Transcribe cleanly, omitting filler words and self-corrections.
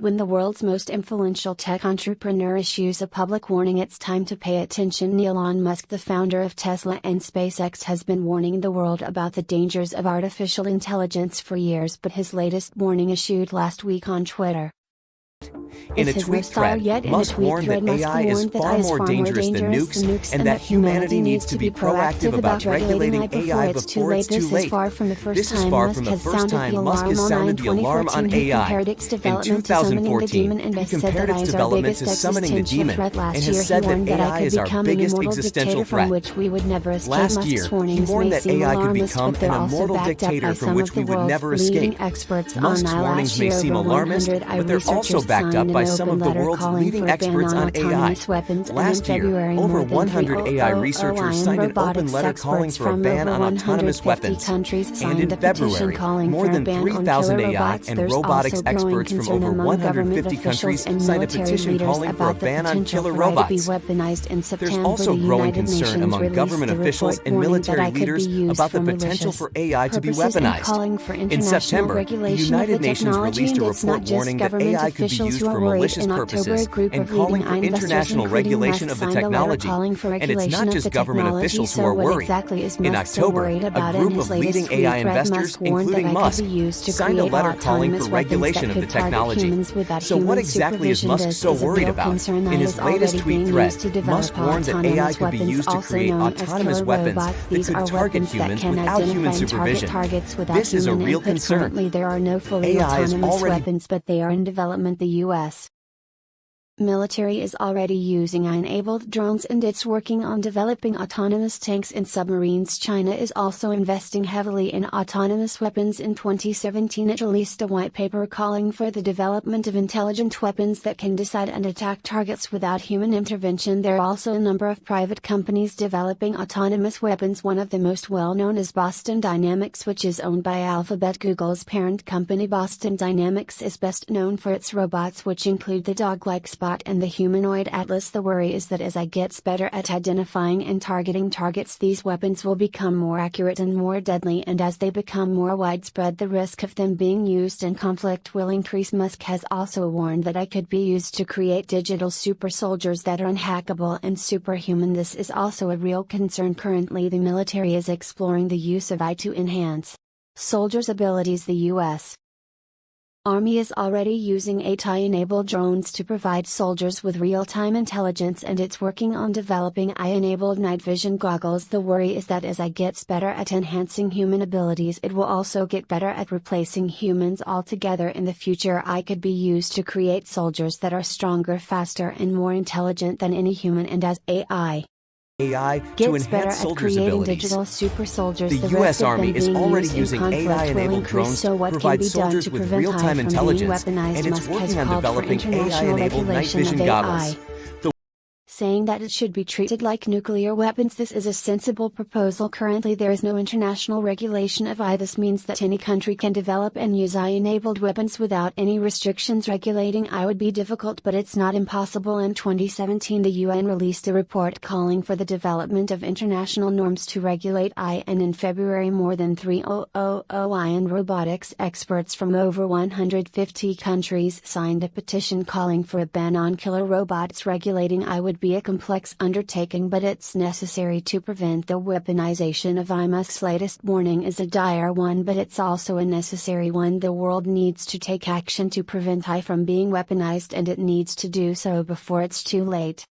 When the world's most influential tech entrepreneur issues a public warning, it's time to pay attention. Elon Musk, the founder of Tesla and SpaceX, has been warning the world about the dangers of artificial intelligence for years, but his latest warning issued last week on Twitter. In a tweet thread, Musk warned that AI is far more dangerous than nukes, and that humanity needs to be proactive about regulating AI before it's too late. This is far from the first time Musk has sounded the alarm on AI. In 2014, he compared its development to summoning the demon, and has said that AI is our biggest existential threat. Last year, he warned that AI could become an immortal dictator from which we would never escape. Musk's warnings may seem alarmist, but they're also backed up by some of the world's leading experts on AI. Last year, over 100 AI researchers signed an open letter calling for a ban on autonomous weapons. And in February, more than 3,000 AI and robotics experts from over 150 countries signed a petition calling for a ban on killer robots. There's also growing concern among government officials and military leaders about the potential for AI to be weaponized. In September, the United Nations released a report warning that AI could be used for malicious purposes and calling for international regulation of the technology. And it's not just government officials who are worried. In October, a group of leading AI investors, including Musk, signed a letter calling for regulation of the technology. So what exactly is Musk so worried about? In his latest tweet thread, Musk warned that AI could be used to create autonomous weapons that could target humans without human supervision. This is a real concern. Currently there are no fully autonomous weapons, but they are in development. The U.S. military is already using AI-enabled drones, and it's working on developing autonomous tanks and submarines. China is also investing heavily in autonomous weapons. In 2017 it released a white paper calling for the development of intelligent weapons that can decide and attack targets without human intervention. There are also a number of private companies developing autonomous weapons. One of the most well-known is Boston Dynamics, which is owned by Alphabet, Google's parent company. Boston Dynamics is best known for its robots, which include the dog-like Spot and the humanoid Atlas. The worry is that as AI gets better at identifying and targeting targets, these weapons will become more accurate and more deadly, and as they become more widespread, the risk of them being used in conflict will increase. Musk has also warned that AI could be used to create digital super soldiers that are unhackable and superhuman. This is also a real concern. Currently, the military is exploring the use of AI to enhance soldiers' abilities. The U.S. Army is already using AI-enabled drones to provide soldiers with real-time intelligence, and it's working on developing AI-enabled night vision goggles. The worry is that as AI gets better at enhancing human abilities, it will also get better at replacing humans altogether. In the future, AI could be used to create soldiers that are stronger, faster, and more intelligent than any human, and as AI to enhance soldiers' abilities. The U.S. Army is already using AI-enabled drones to provide soldiers with real-time intelligence, and it's working on developing AI-enabled night vision goggles. Saying that it should be treated like nuclear weapons. This is a sensible proposal. Currently there is no international regulation of AI. This means that any country can develop and use AI-enabled weapons without any restrictions. Regulating AI would be difficult, but it's not impossible. In 2017 the UN released a report calling for the development of international norms to regulate AI, and in February more than 300 AI and robotics experts from over 150 countries signed a petition calling for a ban on killer robots. Regulating AI would be a complex undertaking, but it's necessary to prevent the weaponization of AI. Musk's latest warning is a dire one, but it's also a necessary one. The world needs to take action to prevent AI from being weaponized, and it needs to do so before it's too late.